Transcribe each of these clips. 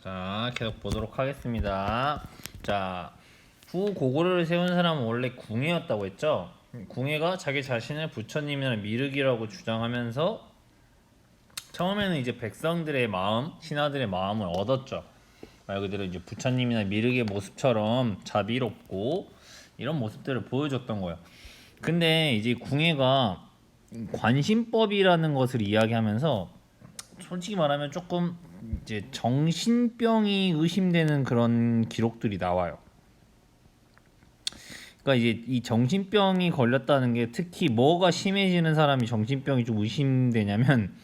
자, 계속 보도록 하겠습니다. 자, 후고구려를 세운 사람은 원래 궁예였다고 했죠. 궁예가 자기 자신을 부처님이나 미륵이라고 주장하면서 처음에는 이제 백성들의 마음, 신하들의 마음을 얻었죠. 말 그대로 이제 부처님이나 미륵의 모습처럼 자비롭고 이런 모습들을 보여줬던 거예요. 근데 이제 궁예가 관심법이라는 것을 이야기하면서 솔직히 말하면 조금 이제 정신병이 의심되는 그런 기록들이 나와요. 그러니까 이제 이 정신병이 걸렸다는 게 특히 뭐가 심해지는 사람이 정신병이 좀 의심되냐면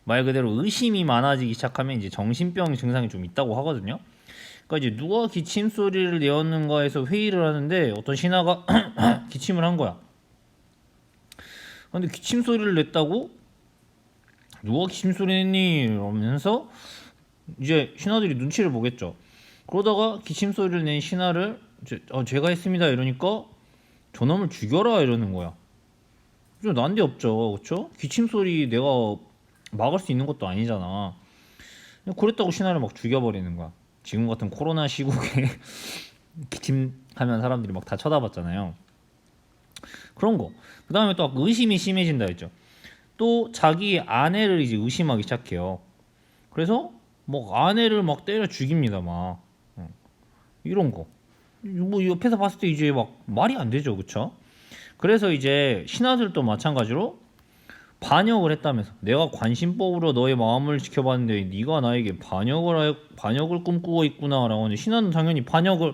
말 그대로 의심이 많아지기 시작하면 이제 정신병 증상이 좀 있다고 하거든요. 그러니까 이제 누가 기침 소리를 내었는가에서 회의를 하는데 어떤 신하가 기침을 한 거야. 근데 기침 소리를 냈다고? 누가 기침 소리 냈니? 이러면서 이제 신하들이 눈치를 보겠죠. 그러다가 기침 소리를 낸 신하를 제가 했습니다 이러니까 저놈을 죽여라 이러는 거야. 좀 난데없죠, 그렇죠? 기침 소리 내가 막을 수 있는 것도 아니잖아. 그랬다고 신하를 막 죽여버리는 거야. 지금 같은 코로나 시국에 기침하면 사람들이 막 다 쳐다봤잖아요. 그런 거. 그 다음에 또 의심이 심해진다 했죠. 또 자기 아내를 이제 의심하기 시작해요. 그래서 뭐 아내를 막 때려 죽입니다, 막 이런 거. 뭐 옆에서 봤을 때 이제 막 말이 안 되죠, 그쵸? 그래서 이제 신하들도 마찬가지로 반역을 했다면서 내가 관심법으로 너의 마음을 지켜봤는데 네가 나에게 반역을 꿈꾸고 있구나라고 하는데 신하는 당연히 반역을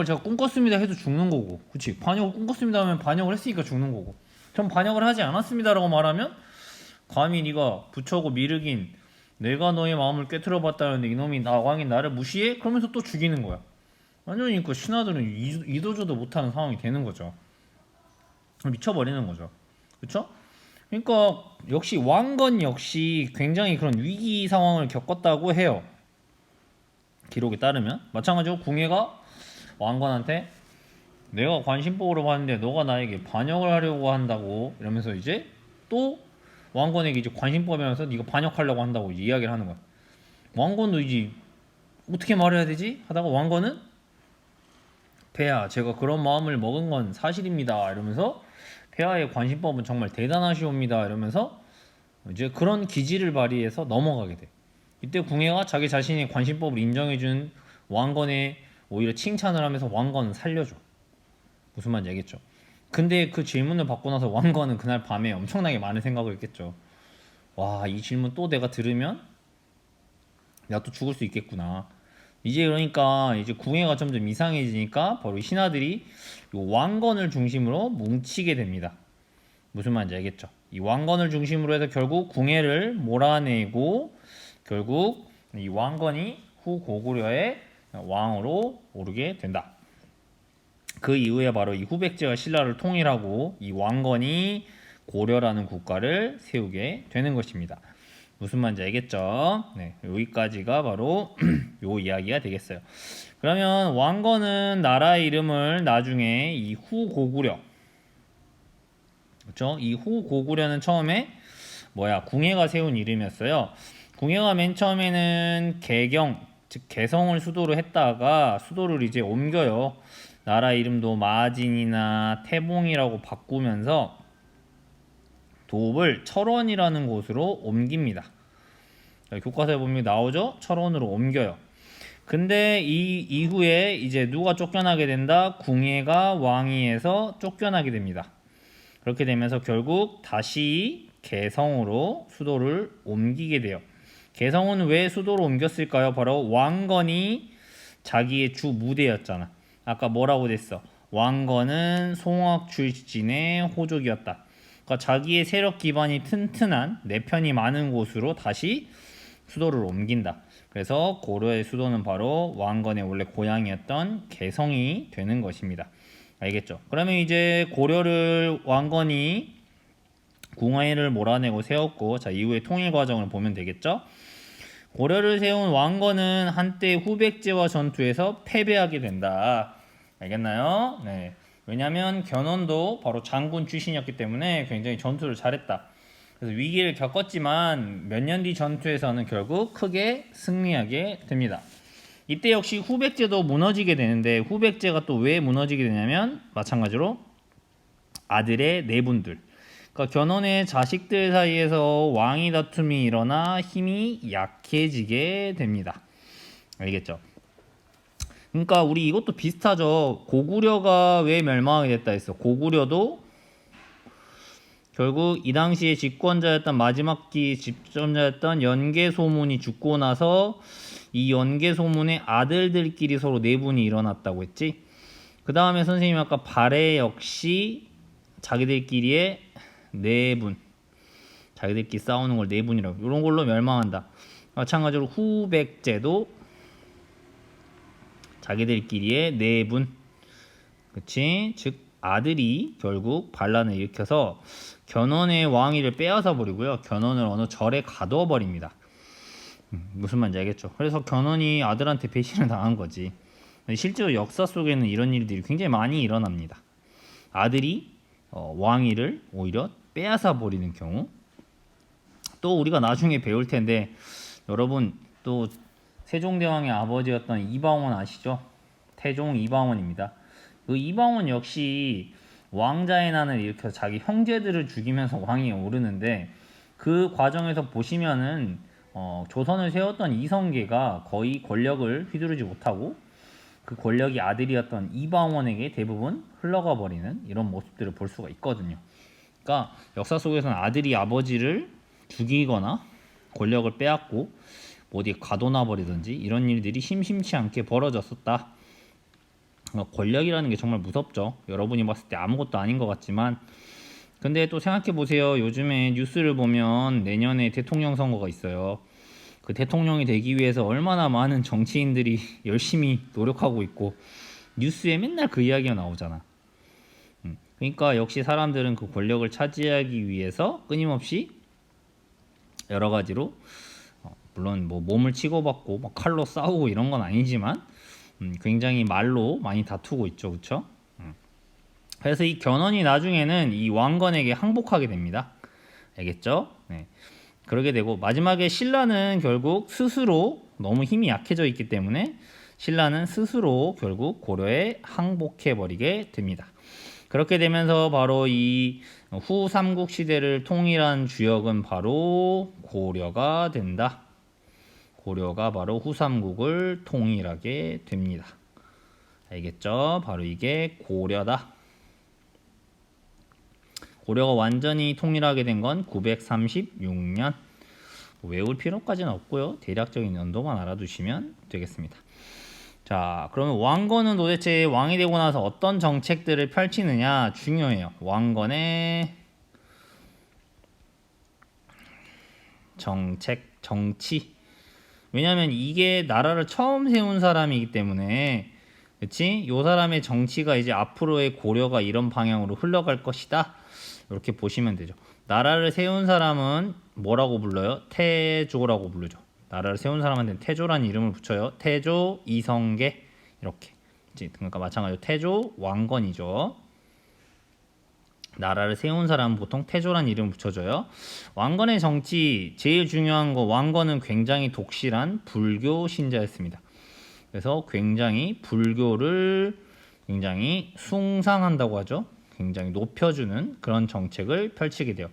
제가 꿈꿨습니다 해도 죽는 거고, 그치? 반역을 꿈꿨습니다 하면 반역을 했으니까 죽는 거고, 전 반역을 하지 않았습니다라고 말하면 감히 네가 부처고 미륵인 내가 너의 마음을 꿰뚫어봤다는데 이놈이 왕인 나를 무시해? 그러면서 또 죽이는 거야. 완전히 그 신하들은 이도저도 못하는 상황이 되는 거죠. 미쳐버리는 거죠. 그렇죠? 그러니까 역시 왕건 역시 굉장히 그런 위기 상황을 겪었다고 해요. 기록에 따르면 마찬가지로 궁예가 왕건한테 내가 관심법으로 봤는데 너가 나에게 반역을 하려고 한다고 이러면서 이제 또 왕건에게 이제 관심법이면서 네가 반역하려고 한다고 이야기를 하는 거야. 왕건도 이제 어떻게 말해야 되지? 하다가 왕건은 폐하 제가 그런 마음을 먹은 건 사실입니다 이러면서 폐하의 관심법은 정말 대단하시옵니다 이러면서 이제 그런 기지를 발휘해서 넘어가게 돼. 이때 궁예가 자기 자신의 관심법을 인정해준 왕건에 오히려 칭찬을 하면서 왕건은 살려줘. 무슨 말인지 알겠죠? 근데 그 질문을 받고 나서 왕건은 그날 밤에 엄청나게 많은 생각을 했겠죠. 와, 이 질문 또 내가 들으면 내가 또 죽을 수 있겠구나. 이제 그러니까 이제 궁예가 점점 이상해지니까 바로 신하들이 이 왕건을 중심으로 뭉치게 됩니다. 무슨 말인지 알겠죠? 이 왕건을 중심으로 해서 결국 궁예를 몰아내고 결국 이 왕건이 후고구려의 왕으로 오르게 된다. 그 이후에 바로 이 후백제와 신라를 통일하고 이 왕건이 고려라는 국가를 세우게 되는 것입니다. 무슨 말인지 알겠죠? 네, 여기까지가 바로 요 이야기가 되겠어요. 그러면 왕건은 나라의 이름을 나중에 이 후고구려, 그렇죠? 이 후고구려는 처음에 궁예가 세운 이름이었어요. 궁예가 맨 처음에는 개경, 즉 개성을 수도로 했다가 수도를 이제 옮겨요. 나라 이름도 마진이나 태봉이라고 바꾸면서 도읍을 철원이라는 곳으로 옮깁니다. 교과서에 보면 나오죠? 철원으로 옮겨요. 근데 이 이후에 이제 누가 쫓겨나게 된다? 궁예가 왕위에서 쫓겨나게 됩니다. 그렇게 되면서 결국 다시 개성으로 수도를 옮기게 돼요. 개성은 왜 수도로 옮겼을까요? 바로 왕건이 자기의 주 무대였잖아. 아까 뭐라고 됐어? 왕건은 송악 출신의 호족이었다. 그러니까 자기의 세력 기반이 튼튼한 내편이 많은 곳으로 다시 수도를 옮긴다. 그래서 고려의 수도는 바로 왕건의 원래 고향이었던 개성이 되는 것입니다. 알겠죠? 그러면 이제 고려를 왕건이 궁예를 몰아내고 세웠고, 자 이후의 통일 과정을 보면 되겠죠? 고려를 세운 왕건은 한때 후백제와 전투에서 패배하게 된다. 알겠나요? 네. 왜냐면 견훤도 바로 장군 출신이었기 때문에 굉장히 전투를 잘했다. 그래서 위기를 겪었지만 몇 년 뒤 전투에서는 결국 크게 승리하게 됩니다. 이때 역시 후백제도 무너지게 되는데 후백제가 또 왜 무너지게 되냐면 마찬가지로 아들의 내분들, 그러니까 견훤의 자식들 사이에서 왕위 다툼이 일어나 힘이 약해지게 됩니다. 알겠죠? 그러니까 우리 이것도 비슷하죠. 고구려가 왜 멸망하게 됐다 했어. 고구려도 결국 이 당시에 집권자였던 마지막 기 집권자였던 연개소문이 죽고 나서 이 연개소문의 아들들끼리 서로 내분이 일어났다고 했지. 그 다음에 선생님이 아까 발해 역시 자기들끼리의 내분, 자기들끼리 싸우는 걸 내분이라고, 이런 걸로 멸망한다. 마찬가지로 후백제도 자기들끼리의 내분, 그치? 즉 아들이 결국 반란을 일으켜서 견훤의 왕위를 빼앗아 버리고요, 견훤을 어느 절에 가두어 버립니다. 무슨 말인지 알겠죠? 그래서 견훤이 아들한테 배신을 당한 거지. 실제로 역사 속에는 이런 일들이 굉장히 많이 일어납니다. 아들이 왕위를 오히려 빼앗아 버리는 경우. 또 우리가 나중에 배울 텐데, 여러분 또 세종대왕의 아버지였던 이방원 아시죠? 태종 이방원입니다. 그 이방원 역시 왕자의 난을 일으켜서 자기 형제들을 죽이면서 왕위에 오르는데, 그 과정에서 보시면은 조선을 세웠던 이성계가 거의 권력을 휘두르지 못하고 그 권력이 아들이었던 이방원에게 대부분 흘러가 버리는 이런 모습들을 볼 수가 있거든요. 그러니까 역사 속에서는 아들이 아버지를 죽이거나 권력을 빼앗고 어디에 가둬놔 버리든지 이런 일들이 심심치 않게 벌어졌었다. 권력이라는 게 정말 무섭죠. 여러분이 봤을 때 아무것도 아닌 것 같지만, 근데 또 생각해 보세요. 요즘에 뉴스를 보면 내년에 대통령 선거가 있어요. 그 대통령이 되기 위해서 얼마나 많은 정치인들이 열심히 노력하고 있고 뉴스에 맨날 그 이야기가 나오잖아. 그러니까 역시 사람들은 그 권력을 차지하기 위해서 끊임없이 여러 가지로 물론 뭐 몸을 치고받고 뭐 칼로 싸우고 이런 건 아니지만 굉장히 말로 많이 다투고 있죠, 그렇죠? 그래서 이 견훤이 나중에는 이 왕건에게 항복하게 됩니다. 알겠죠? 네. 그러게 되고 마지막에 신라는 결국 스스로 너무 힘이 약해져 있기 때문에 신라는 스스로 결국 고려에 항복해 버리게 됩니다. 그렇게 되면서 바로 이 후삼국 시대를 통일한 주역은 바로 고려가 된다. 고려가 바로 후삼국을 통일하게 됩니다. 알겠죠? 바로 이게 고려다. 고려가 완전히 통일하게 된 건 936년. 외울 필요까지는 없고요. 대략적인 연도만 알아두시면 되겠습니다. 자, 그러면 왕건은 도대체 왕이 되고 나서 어떤 정책들을 펼치느냐 중요해요. 왕건의 정책, 정치. 왜냐하면 이게 나라를 처음 세운 사람이기 때문에, 그치? 이 사람의 정치가 이제 앞으로의 고려가 이런 방향으로 흘러갈 것이다. 이렇게 보시면 되죠. 나라를 세운 사람은 뭐라고 불러요? 태조라고 부르죠. 나라를 세운 사람한테는 태조라는 이름을 붙여요. 태조, 이성계 이렇게. 그러니까 마찬가지로 태조, 왕건이죠. 나라를 세운 사람은 보통 태조라는 이름을 붙여줘요. 왕건의 정치 제일 중요한 거, 왕건은 굉장히 독실한 불교 신자였습니다. 그래서 굉장히 불교를 굉장히 숭상한다고 하죠. 굉장히 높여주는 그런 정책을 펼치게 돼요.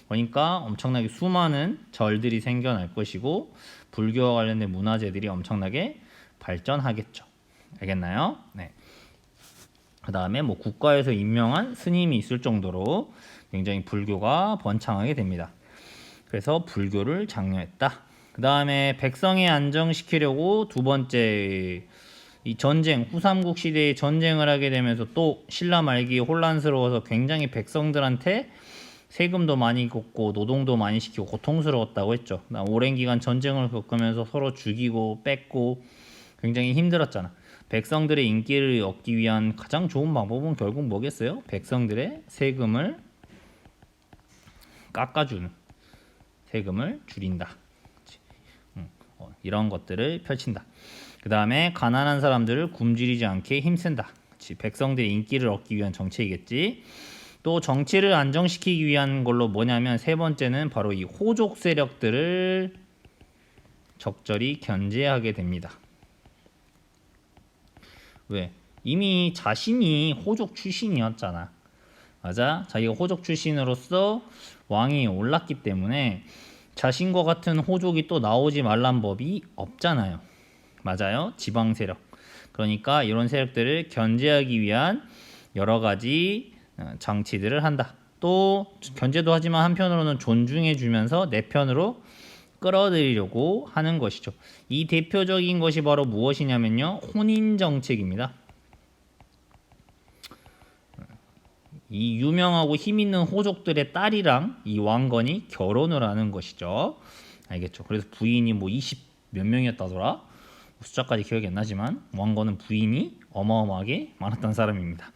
그러니까 엄청나게 수많은 절들이 생겨날 것이고 불교와 관련된 문화재들이 엄청나게 발전하겠죠. 알겠나요? 네. 그 다음에 뭐 국가에서 임명한 스님이 있을 정도로 굉장히 불교가 번창하게 됩니다. 그래서 불교를 장려했다. 그 다음에 백성에 안정시키려고 두 번째 이 전쟁, 후삼국 시대에 전쟁을 하게 되면서 또 신라 말기에 혼란스러워서 굉장히 백성들한테 세금도 많이 걷고 노동도 많이 시키고 고통스러웠다고 했죠. 오랜 기간 전쟁을 겪으면서 서로 죽이고 뺏고 굉장히 힘들었잖아. 백성들의 인기를 얻기 위한 가장 좋은 방법은 결국 뭐겠어요? 백성들의 세금을 깎아주는, 세금을 줄인다. 이런 것들을 펼친다. 그 다음에 가난한 사람들을 굶주리지 않게 힘쓴다. 그치? 백성들의 인기를 얻기 위한 정책이겠지. 또 정치를 안정시키기 위한 걸로 뭐냐면 세 번째는 바로 이 호족 세력들을 적절히 견제하게 됩니다. 왜? 이미 자신이 호족 출신이었잖아. 맞아? 자기가 호족 출신으로서 왕이 올랐기 때문에 자신과 같은 호족이 또 나오지 말란 법이 없잖아요. 맞아요? 지방 세력. 그러니까 이런 세력들을 견제하기 위한 여러 가지 장치들을 한다. 또 견제도 하지만 한편으로는 존중해 주면서 내 편으로 끌어들이려고 하는 것이죠. 이 대표적인 것이 바로 무엇이냐면요. 혼인 정책입니다. 이 유명하고 힘 있는 호족들의 딸이랑 이 왕건이 결혼을 하는 것이죠. 알겠죠? 그래서 부인이 뭐 20 몇 명이었다더라. 숫자까지 기억이 안 나지만 왕건은 부인이 어마어마하게 많았던 사람입니다.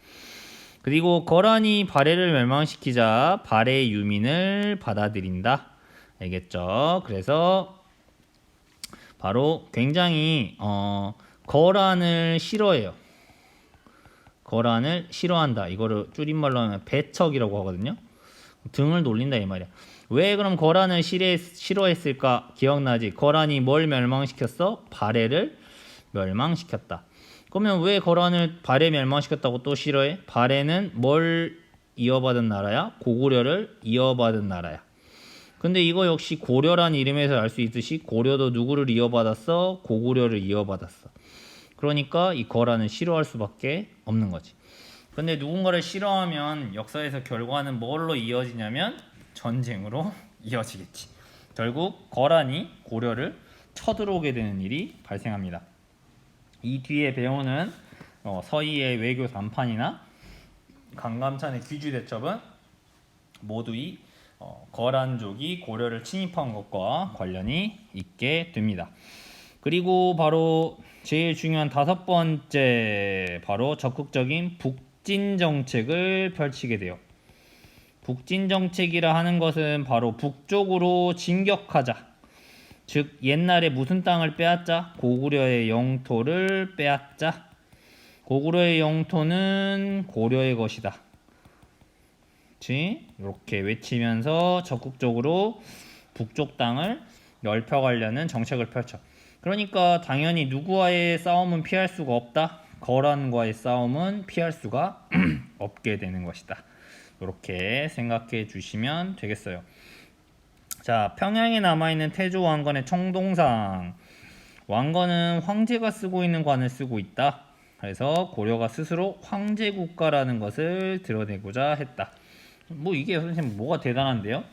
그리고 거란이 발해를 멸망시키자 발해 유민을 받아들인다. 알겠죠? 그래서 바로 굉장히 거란을 싫어해요. 거란을 싫어한다. 이거를 줄임말로 하면 배척이라고 하거든요. 등을 돌린다 이 말이야. 왜 그럼 거란을 싫어했을까? 기억나지? 거란이 뭘 멸망시켰어? 발해를 멸망시켰다. 그러면 왜 거란을 발해 멸망시켰다고 또 싫어해? 발해는 뭘 이어받은 나라야? 고구려를 이어받은 나라야. 근데 이거 역시 고려란 이름에서 알 수 있듯이 고려도 누구를 이어받았어? 고구려를 이어받았어. 그러니까 이 거란을 싫어할 수밖에 없는 거지. 근데 누군가를 싫어하면 역사에서 결과는 뭘로 이어지냐면 전쟁으로 이어지겠지. 결국 거란이 고려를 쳐들어오게 되는 일이 발생합니다. 이 뒤에 배우는 서희의 외교談판이나 강감찬의 귀주 대첩은 모두 이 거란족이 고려를 침입한 것과 관련이 있게 됩니다. 그리고 바로 제일 중요한 다섯 번째 바로 적극적인 북진 정책을 펼치게 돼요. 북진 정책이라 하는 것은 바로 북쪽으로 진격하자. 즉 옛날에 무슨 땅을 빼앗자? 고구려의 영토를 빼앗자. 고구려의 영토는 고려의 것이다. 그렇지? 이렇게 외치면서 적극적으로 북쪽 땅을 넓혀가려는 정책을 펼쳐. 그러니까 당연히 누구와의 싸움은 피할 수가 없다. 거란과의 싸움은 피할 수가 없게 되는 것이다. 이렇게 생각해 주시면 되겠어요. 자, 평양에 남아있는 태조 왕건의 총동상. 왕건은 황제가 쓰고 있는 관을 쓰고 있다. 그래서 고려가 스스로 황제 국가라는 것을 드러내고자 했다. 뭐 이게 선생님 뭐가 대단한데요?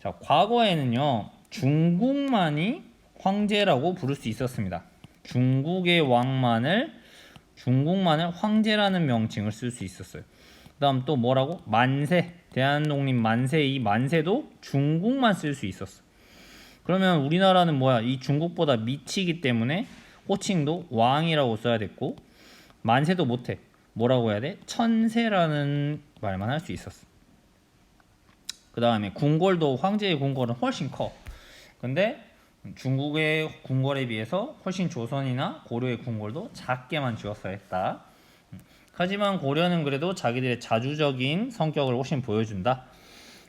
자, 과거에는요 중국만이 황제라고 부를 수 있었습니다. 중국의 왕만을 황제라는 명칭을 쓸 수 있었어요. 그 다음 또 뭐라고? 만세, 대한독립 만세, 이 만세도 중국만 쓸 수 있었어. 그러면 우리나라는 뭐야? 이 중국보다 미치기 때문에 호칭도 왕이라고 써야 됐고 만세도 못해. 뭐라고 해야 돼? 천세라는 말만 할 수 있었어. 그 다음에 궁궐도 황제의 궁궐은 훨씬 커. 근데 중국의 궁궐에 비해서 훨씬 조선이나 고려의 궁궐도 작게만 지었어야 했다. 하지만 고려는 그래도 자기들의 자주적인 성격을 훨씬 보여준다.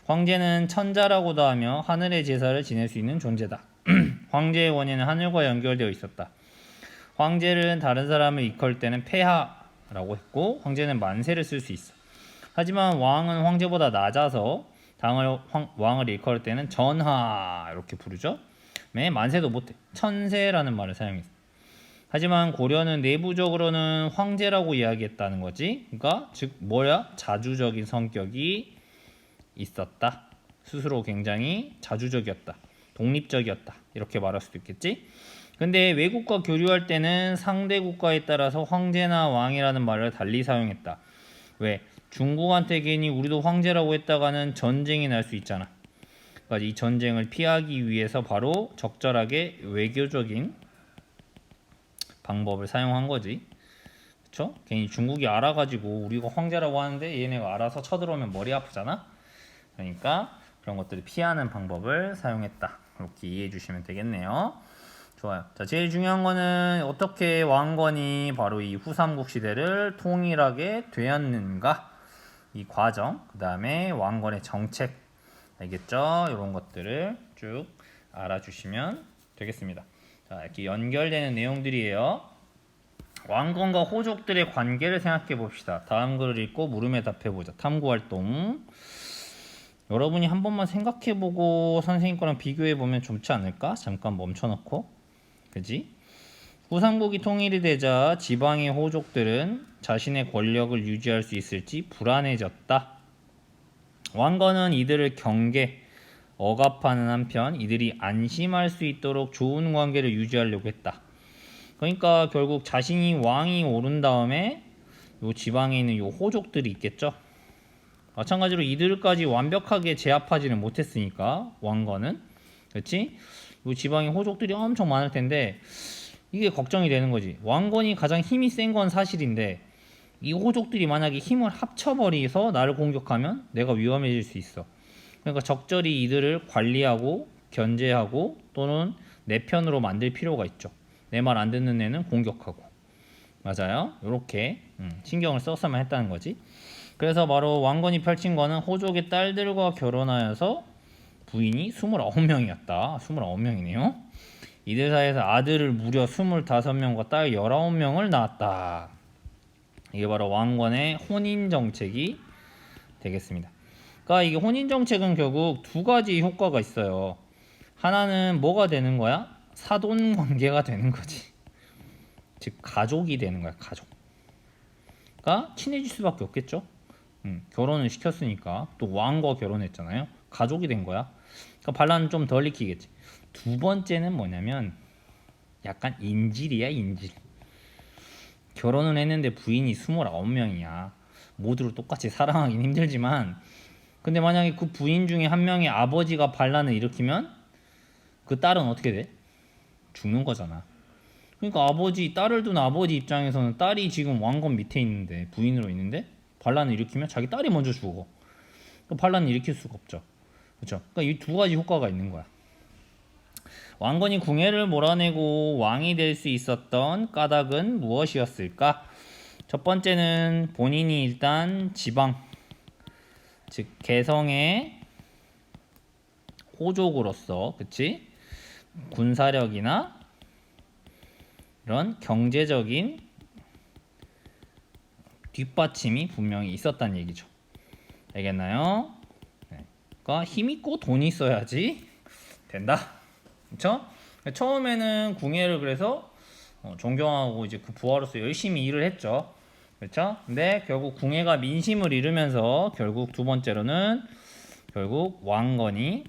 황제는 천자라고도 하며 하늘의 제사를 지낼 수 있는 존재다. 황제의 원인은 하늘과 연결되어 있었다. 황제는 다른 사람을 이끌 때는 폐하라고 했고 황제는 만세를 쓸 수 있어. 하지만 왕은 황제보다 낮아서 왕을 일컬을 때는 전하 이렇게 부르죠. 만세도 못해. 천세라는 말을 사용했어. 하지만 고려는 내부적으로는 황제라고 이야기했다는 거지. 그러니까 즉 뭐야? 자주적인 성격이 있었다. 스스로 굉장히 자주적이었다. 독립적이었다. 이렇게 말할 수도 있겠지. 근데 외국과 교류할 때는 상대 국가에 따라서 황제나 왕이라는 말을 달리 사용했다. 왜? 중국한테 괜히 우리도 황제라고 했다가는 전쟁이 날 수 있잖아. 그러니까 이 전쟁을 피하기 위해서 바로 적절하게 외교적인 방법을 사용한 거지. 그쵸? 괜히 중국이 알아가지고 우리가 황제라고 하는데 얘네가 알아서 쳐들어오면 머리 아프잖아. 그러니까 그런 것들을 피하는 방법을 사용했다. 이렇게 이해해 주시면 되겠네요. 좋아요. 자, 제일 중요한 거는 어떻게 왕건이 바로 이 후삼국 시대를 통일하게 되었는가? 이 과정, 그 다음에 왕건의 정책, 알겠죠? 이런 것들을 쭉 알아주시면 되겠습니다. 자, 이렇게 연결되는 내용들이에요. 왕건과 호족들의 관계를 생각해 봅시다. 다음 글을 읽고 물음에 답해 보자. 탐구 활동. 여러분이 한 번만 생각해 보고 선생님 거랑 비교해 보면 좋지 않을까? 잠깐 멈춰 놓고. 그지? 후삼국이 통일이 되자 지방의 호족들은 자신의 권력을 유지할 수 있을지 불안해졌다. 왕건은 이들을 경계, 억압하는 한편 이들이 안심할 수 있도록 좋은 관계를 유지하려고 했다. 그러니까 결국 자신이 왕이 오른 다음에 요 지방에 있는 요 호족들이 있겠죠. 마찬가지로 이들까지 완벽하게 제압하지는 못했으니까 왕건은, 그렇지? 요 지방의 호족들이 엄청 많을 텐데 이게 걱정이 되는 거지. 왕건이 가장 힘이 센 건 사실인데 이 호족들이 만약에 힘을 합쳐버리서 나를 공격하면 내가 위험해질 수 있어. 그러니까 적절히 이들을 관리하고 견제하고 또는 내 편으로 만들 필요가 있죠. 내 말 안 듣는 애는 공격하고. 맞아요. 이렇게 신경을 썼으면 했다는 거지. 그래서 바로 왕건이 펼친 거는 호족의 딸들과 결혼하여서 부인이 29명이었다. 29명이네요. 이들 사이에서 아들을 무려 25명과 딸 19명을 낳았다. 이게 바로 왕건의 혼인 정책이 되겠습니다. 그러니까 이게 혼인 정책은 결국 두 가지 효과가 있어요. 하나는 뭐가 되는 거야? 사돈 관계가 되는 거지. 즉 가족이 되는 거야. 가족. 그러니까 친해질 수밖에 없겠죠. 결혼을 시켰으니까 또 왕과 결혼했잖아요. 가족이 된 거야. 그러니까 반란은 좀 덜 익히겠지. 두 번째는 뭐냐면 약간 인질이야, 인질. 결혼을 했는데 부인이 29명이야. 모두를 똑같이 사랑하긴 힘들지만 근데 만약에 그 부인 중에 한 명의 아버지가 반란을 일으키면 그 딸은 어떻게 돼? 죽는 거잖아. 그러니까 딸을 둔 아버지 입장에서는 딸이 지금 왕건 밑에 있는데 부인으로 있는데 반란을 일으키면 자기 딸이 먼저 죽어. 반란을 일으킬 수가 없죠. 그렇죠? 그러니까 이 두 가지 효과가 있는 거야. 왕건이 궁예를 몰아내고 왕이 될 수 있었던 까닭은 무엇이었을까? 첫 번째는 본인이 일단 지방, 즉 개성의 호족으로서, 그치? 군사력이나 이런 경제적인 뒷받침이 분명히 있었다는 얘기죠. 알겠나요? 네. 그러니까 힘 있고 돈이 있어야지 된다. 그렇죠? 처음에는 궁예를 그래서 존경하고 이제 그 부하로서 열심히 일을 했죠. 그렇죠? 근데 결국 궁예가 민심을 잃으면서 결국 두 번째로는 결국 왕건이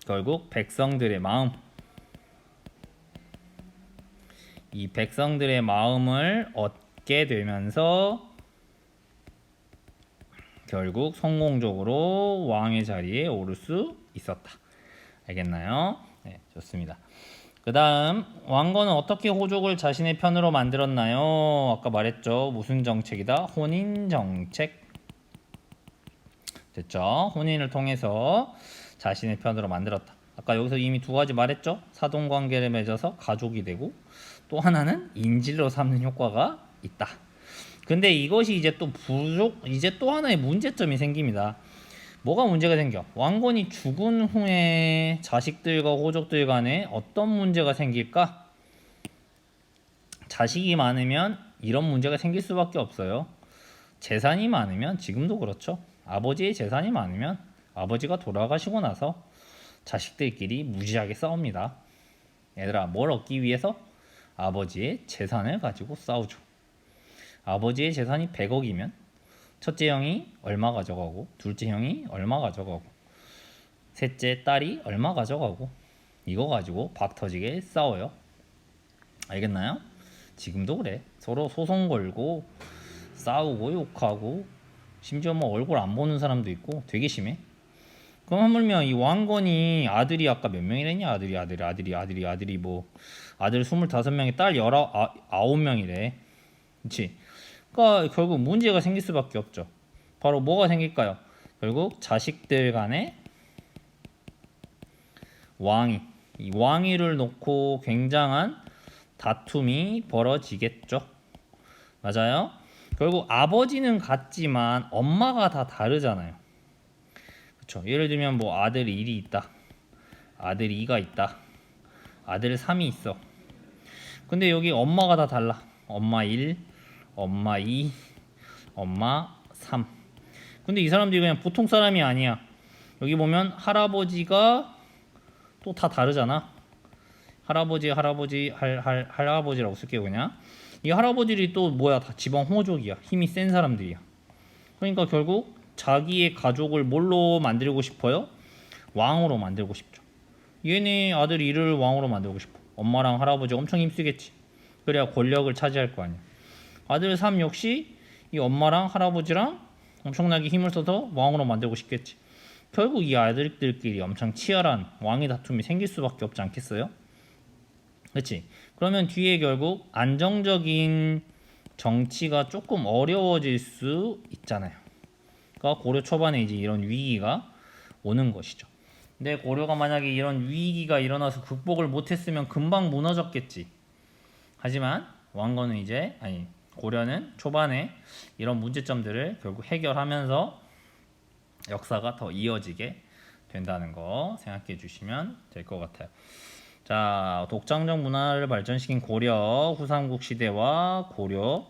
결국 백성들의 마음, 이 백성들의 마음을 얻게 되면서 결국 성공적으로 왕의 자리에 오를 수 있었다. 알겠나요? 네, 좋습니다. 그 다음 왕건은 어떻게 호족을 자신의 편으로 만들었나요? 아까 말했죠. 무슨 정책이다? 혼인 정책. 됐죠? 혼인을 통해서 자신의 편으로 만들었다. 아까 여기서 이미 두 가지 말했죠. 사돈관계를 맺어서 가족이 되고 또 하나는 인질로 삼는 효과가 있다. 근데 이것이 이제 또 이제 또 하나의 문제점이 생깁니다. 뭐가 문제가 생겨? 왕건이 죽은 후에 자식들과 호족들 간에 어떤 문제가 생길까? 자식이 많으면 이런 문제가 생길 수밖에 없어요. 재산이 많으면 지금도 그렇죠. 아버지의 재산이 많으면 아버지가 돌아가시고 나서 자식들끼리 무지하게 싸웁니다. 얘들아, 뭘 얻기 위해서? 아버지의 재산을 가지고 싸우죠. 아버지의 재산이 100억이면 첫째 형이 얼마 가져가고 둘째 형이 얼마 가져가고 셋째 딸이 얼마 가져가고 이거 가지고 박 터지게 싸워요. 알겠나요? 지금도 그래. 서로 소송 걸고 싸우고 욕하고 심지어 뭐 얼굴 안 보는 사람도 있고 되게 심해. 그럼 하물며 이 왕건이 아들이 아까 몇 명이랬냐? 아들이 뭐 아들 25명에 딸 19명이래. 그치? 그러니까 결국 문제가 생길 수밖에 없죠. 바로 뭐가 생길까요? 결국 자식들 간에 이 왕위를 놓고 굉장한 다툼이 벌어지겠죠. 맞아요? 결국 아버지는 같지만 엄마가 다 다르잖아요. 그렇죠? 예를 들면 뭐 아들 1이 있다. 아들 2가 있다. 아들 3이 있어. 근데 여기 엄마가 다 달라. 엄마 1, 엄마 2, 엄마 3. 근데 이 사람들이 그냥 보통 사람이 아니야. 여기 보면 할아버지가 또 다 다르잖아. 할아버지라고 쓸게요 그냥. 이 할아버지들이 또 뭐야? 다 지방 호족이야. 힘이 센 사람들이야. 그러니까 결국 자기의 가족을 뭘로 만들고 싶어요? 왕으로 만들고 싶죠. 얘네 아들 1을 왕으로 만들고 싶어. 엄마랑 할아버지 엄청 힘쓰겠지. 그래야 권력을 차지할 거 아니야. 아들 3 역시 이 엄마랑 할아버지랑 엄청나게 힘을 써서 왕으로 만들고 싶겠지. 결국 이 아들들끼리 엄청 치열한 왕의 다툼이 생길 수밖에 없지 않겠어요? 그렇지? 그러면 뒤에 결국 안정적인 정치가 조금 어려워질 수 있잖아요. 그러니까 고려 초반에 이제 이런 위기가 오는 것이죠. 근데 고려가 만약에 이런 위기가 일어나서 극복을 못했으면 금방 무너졌겠지. 하지만 고려는 초반에 이런 문제점들을 결국 해결하면서 역사가 더 이어지게 된다는 거 생각해 주시면 될 것 같아요. 자, 독창적 문화를 발전시킨 고려, 후삼국 시대와 고려